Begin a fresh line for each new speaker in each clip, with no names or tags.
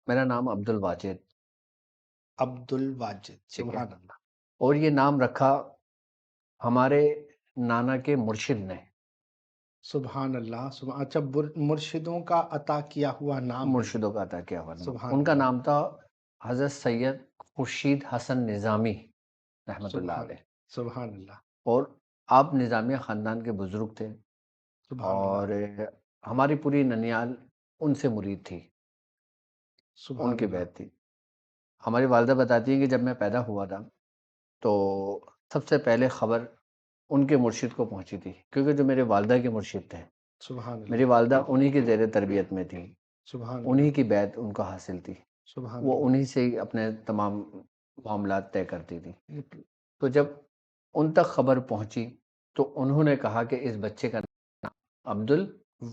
میرا نام عبد الواجد،
عبد الواجد،
ٹھیک ہے،
سبحان اللہ.
اور یہ نام رکھا ہمارے نانا کے مرشد نے.
سبحان اللہ. اچھا، مرشدوں کا عطا کیا ہوا نام ہے یہ.
مرشدوں کا عطا کیا ہوا نام،
سبحان
ان کا
اللہ.
نام تھا حضرت سید خورشید حسن نظامی رحمۃ اللہ
سبحان
علیہ.
سبحان اللہ.
اور آپ نظامیہ خاندان کے بزرگ تھے،
سبحان اللہ.
اور ہماری پوری ننیال ان سے مرید تھی، ان
سبحان
کی
اللہ.
بیعت تھی. ہماری والدہ بتاتی ہیں کہ جب میں پیدا ہوا تھا تو سب سے پہلے خبر ان کے مرشد کو پہنچی تھی، کیونکہ جو میرے والدہ کے مرشد تھے،
سبحان
میری
اللہ.
والدہ انہی کی زیر تربیت میں تھی،
سبحان
انہی
اللہ.
کی بیعت ان کو حاصل تھی،
سبحان
وہ
اللہ.
انہی سے ہی اپنے تمام معاملات طے کرتی تھی. تو جب ان تک خبر پہنچی تو انہوں نے کہا کہ اس بچے کا نام عبد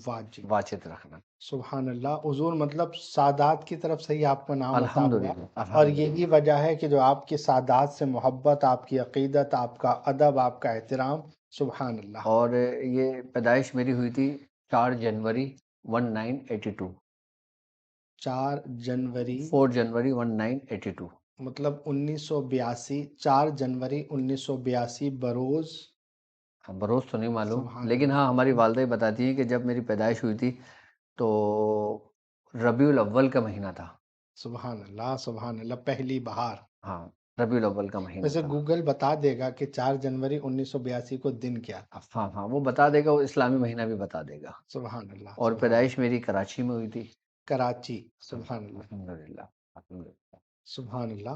واجد.
الواجد رکھنا.
سبحان اللہ. حضور مطلب سادات کی طرف سے ہی آپ کا نام عطا ہوا،
الحمدللہ
اور
الحمدللہ.
یہی وجہ ہے کہ جو آپ کے سادات سے محبت، آپ کی عقیدت، آپ کا ادب، آپ کا احترام. سبحان اللہ.
اور یہ پیدائش میری ہوئی تھی 4 جنوری 1982،
4 جنوری
4 جنوری 1982.
مطلب 1982، 4 جنوری 1982 بروز.
بروز تو نہیں معلوم،
سبحان
لیکن
اللہ.
ہاں ہماری والدہ ہی بتاتی ہیں کہ جب میری پیدائش ہوئی تھی تو ربیع الاول کا مہینہ تھا.
سبحان اللہ. سبحان اللہ. پہلی بہار.
ہاں، ربیع الاول کا مہینہ
ویسے
تھا.
گوگل بتا دے گا کہ 4 جنوری 1982 کو دن کیا تھا.
ہاں ہاں، وہ بتا دے گا، وہ اسلامی مہینہ بھی بتا دے گا.
سبحان اللہ.
اور
سبحان اللہ.
پیدائش میری کراچی میں ہوئی تھی.
کراچی. سبحان اللہ.
الحمدللہ الحمدللہ.
سبحان اللہ.